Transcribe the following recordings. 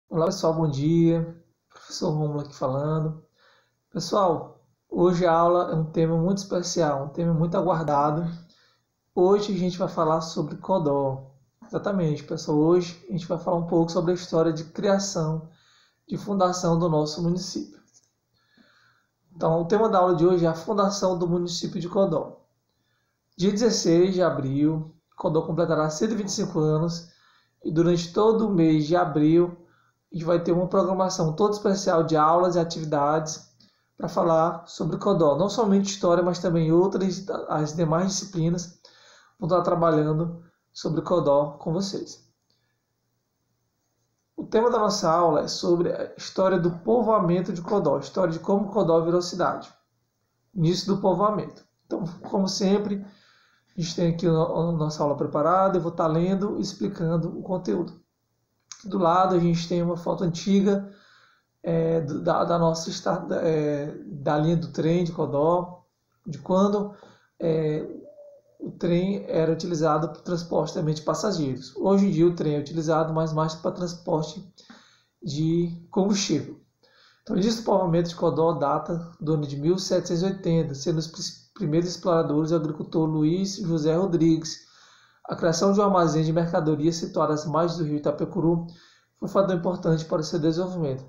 Olá pessoal, bom dia. Professor Rômulo aqui falando. Pessoal, hoje a aula é um tema muito especial, um tema muito aguardado. Hoje a gente vai falar sobre Codó. Exatamente, pessoal. Hoje a gente vai falar um pouco sobre a história de criação, de fundação do nosso município. Então, o tema da aula de hoje é a fundação do município de Codó. Dia 16 de abril, Codó completará 125 anos e durante todo o mês de abril a gente vai ter uma programação toda especial de aulas e atividades para falar sobre Codó. Não somente história, mas também outras, as demais disciplinas vão estar trabalhando sobre Codó com vocês. O tema da nossa aula é sobre a história do povoamento de Codó, a história de como Codó virou cidade, início do povoamento. Então, como sempre, a gente tem aqui a nossa aula preparada, eu vou estar lendo e explicando o conteúdo. Do lado a gente tem uma foto antiga da nossa da linha do trem de Codó, de quando o trem era utilizado para transporte também de passageiros. Hoje em dia o trem é utilizado mais para transporte de combustível. Então, o início do povoamento de Codó data do ano de 1780, sendo os primeiros exploradores o agricultor Luiz José Rodrigues. A criação de um armazém de mercadorias situado às margens do rio Itapecuru foi um fator importante para o seu desenvolvimento.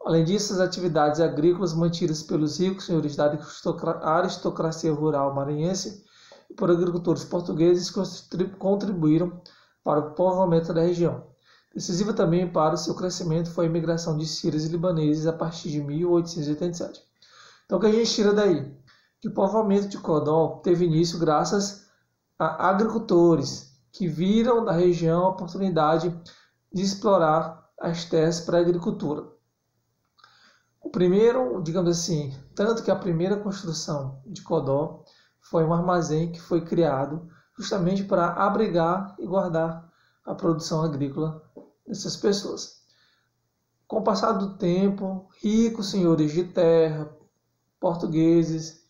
Além disso, as atividades agrícolas mantidas pelos ricos senhores da aristocracia rural maranhense e por agricultores portugueses contribuíram para o povoamento da região. Decisiva também para o seu crescimento foi a imigração de sírios e libaneses a partir de 1887. Então, o que a gente tira daí? Que o povoamento de Codó teve início graças a agricultores que viram da região a oportunidade de explorar as terras para a agricultura. O primeiro, digamos assim, tanto que a primeira construção de Codó foi um armazém que foi criado justamente para abrigar e guardar a produção agrícola dessas pessoas. Com o passar do tempo, ricos senhores de terra, portugueses,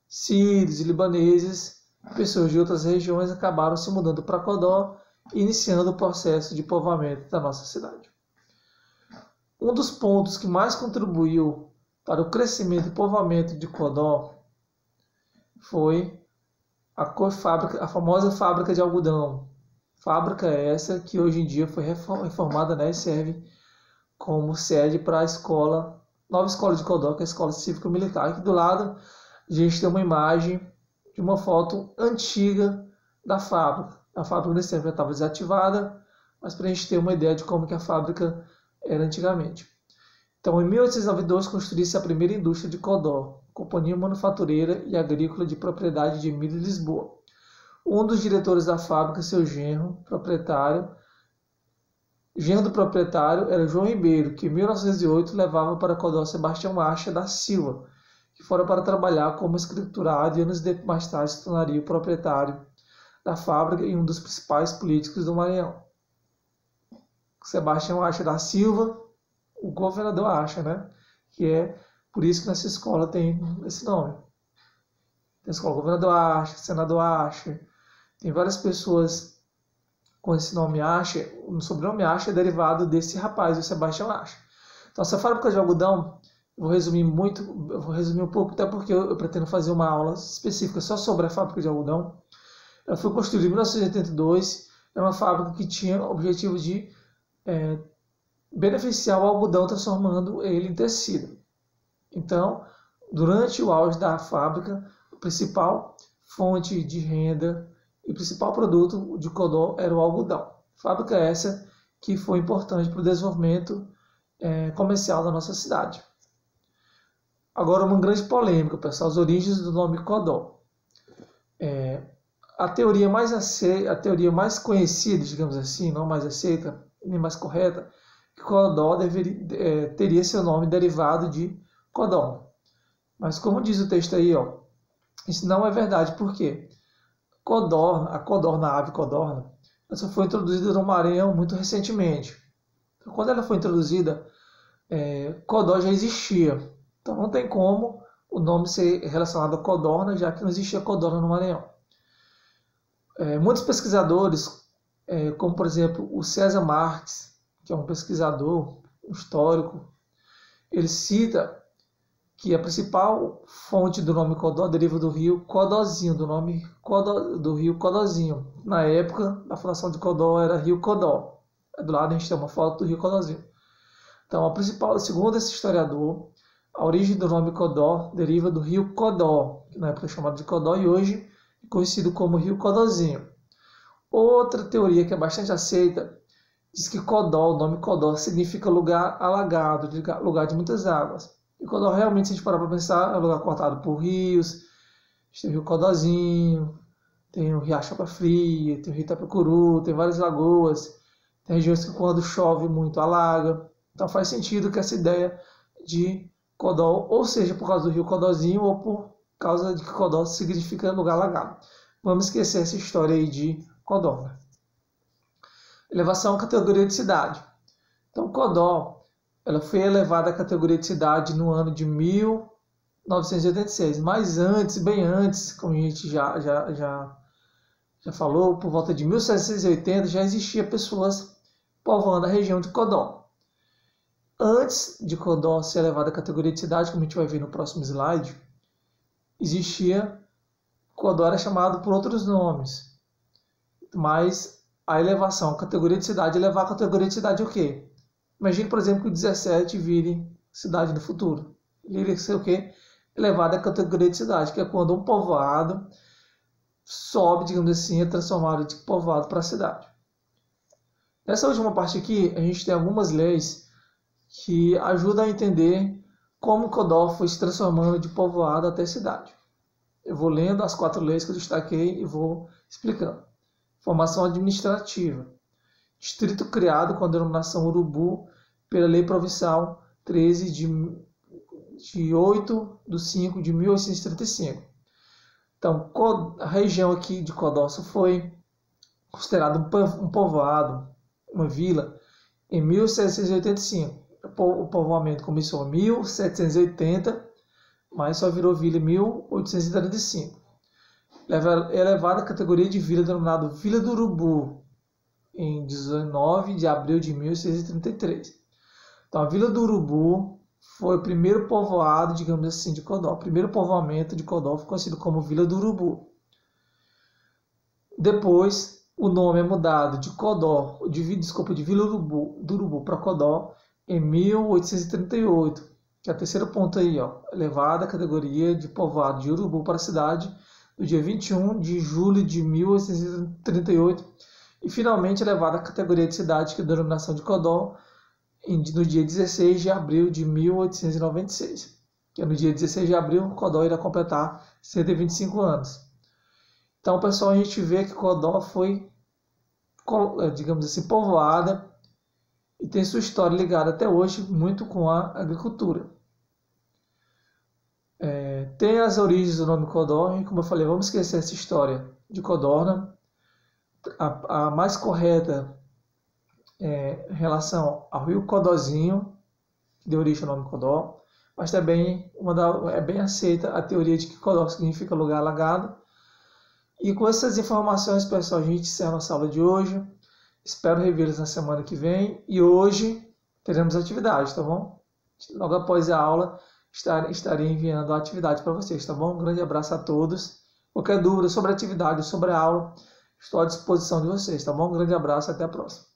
sírios e libaneses, pessoas de outras regiões acabaram se mudando para Codó, iniciando o processo de povoamento da nossa cidade. Um dos pontos que mais contribuiu para o crescimento e povoamento de Codó foi a famosa fábrica de algodão. Fábrica essa que hoje em dia foi reformada, né, e serve como sede para a nova escola de Codó, que é a Escola Cívica Militar. Aqui do lado a gente tem uma imagem de uma foto antiga da fábrica. A fábrica nesse tempo já estava desativada, mas para a gente ter uma ideia de como que a fábrica era antigamente. Então, em 1892, construiu-se a primeira indústria de Codó, Companhia Manufatureira e Agrícola de propriedade de Emílio Lisboa. Um dos diretores da fábrica, seu genro do proprietário era João Ribeiro, que em 1908 levava para Codó Sebastião Acha da Silva, que fora para trabalhar como escriturado e anos mais tarde se tornaria o proprietário da fábrica e um dos principais políticos do Maranhão. Sebastião Acha da Silva, o governador Acha, né? Que é por isso que nessa escola tem esse nome. Tem a escola Governador Acha, Senador Acha, tem várias pessoas com esse nome Acha. O sobrenome Acha é derivado desse rapaz, o Sebastião Acha. Então, essa fábrica de algodão, eu vou resumir um pouco, até porque eu pretendo fazer uma aula específica só sobre a fábrica de algodão. Ela foi construída em 1982, é uma fábrica que tinha o objetivo de beneficiar o algodão, transformando ele em tecido. Então, durante o auge da fábrica, a principal fonte de renda e o principal produto de Codó era o algodão. Fábrica essa que foi importante para o desenvolvimento comercial da nossa cidade. Agora, uma grande polêmica, pessoal, as origens do nome Codó. A teoria mais conhecida, digamos assim, não mais aceita, nem mais correta, que Codó teria seu nome derivado de codorna. Mas como diz o texto aí, isso não é verdade. Por quê? A ave codorna, ela só foi introduzida no Maranhão muito recentemente. Então, quando ela foi introduzida, Codó já existia. Então não tem como o nome ser relacionado a codorna, já que não existia codorna no Maranhão. Muitos pesquisadores, como por exemplo o César Marques, que é um pesquisador histórico, ele cita que a principal fonte do nome Codó deriva do rio Codózinho, do nome do rio Codózinho. Na época da fundação de Codó era Rio Codó. Do lado a gente tem uma foto do rio Codózinho. Então, segundo esse historiador, a origem do nome Codó deriva do rio Codó, que na época é chamado de Codó e hoje é conhecido como rio Codózinho. Outra teoria que é bastante aceita diz que Codó, o nome Codó, significa lugar alagado, lugar de muitas águas. E Codó realmente, se a gente parar para pensar, é um lugar cortado por rios. Tem o rio Codózinho, tem o Riacho Água Fria, tem o rio Itapecuru, tem várias lagoas, tem regiões que quando chove muito alaga. Então faz sentido que essa ideia de Codó, ou seja por causa do rio Codózinho, ou por causa de que Codó significa lugar alagado. Vamos esquecer essa história aí de Codó, né? Elevação à categoria de cidade. Então Codó, ela foi elevada à categoria de cidade no ano de 1986, mas antes, bem antes, como a gente já falou, por volta de 1780 já existia pessoas povoando a região de Codó. Antes de Codó ser elevada à categoria de cidade, como a gente vai ver no próximo slide, Codó era chamado por outros nomes, mas a elevação à categoria de cidade, elevar a categoria de cidade o quê? Imagine, por exemplo, que o 17 vire cidade no futuro. Ele iria ser o quê? Elevado à categoria de cidade, que é quando um povoado sobe, digamos assim, é transformado de povoado para cidade. Nessa última parte aqui, a gente tem algumas leis que ajudam a entender como Codó foi se transformando de povoado até cidade. Eu vou lendo as 4 leis que eu destaquei e vou explicando. Formação administrativa. Distrito criado com a denominação Urubu pela Lei Provincial 13 de 8 de 5 de 1835. Então, a região aqui de Codó foi considerada um povoado, uma vila, em 1785. O povoamento começou em 1780, mas só virou vila em 1835. Elevada à categoria de vila, denominada Vila do Urubu, em 19 de abril de 1633. Então, a Vila do Urubu foi o primeiro povoado, digamos assim, de Codó. O primeiro povoamento de Codó foi conhecido como Vila do Urubu. Depois, o nome é mudado de Vila do Urubu para Codó em 1838, que é o terceiro ponto aí, ó, elevada à categoria de povoado de Urubu para a cidade, no dia 21 de julho de 1838, e finalmente elevada à categoria de cidade, que é a denominação de Codó, no dia 16 de abril de 1896. Que é no dia 16 de abril, Codó irá completar 125 anos. Então, pessoal, a gente vê que Codó foi, digamos assim, povoada e tem sua história ligada até hoje muito com a agricultura. Tem as origens do nome Codó, e como eu falei, vamos esquecer essa história de Codorna. A mais correta em relação ao rio Codózinho, que deu origem ao nome Codó, mas também é bem aceita a teoria de que Codó significa lugar alagado. E com essas informações, pessoal, a gente encerra a nossa aula de hoje. Espero revê-los na semana que vem. E hoje teremos atividade, tá bom? Logo após a aula, estarei enviando a atividade para vocês, tá bom? Um grande abraço a todos. Qualquer dúvida sobre a atividade, sobre a aula, estou à disposição de vocês, tá bom? Um grande abraço e até a próxima.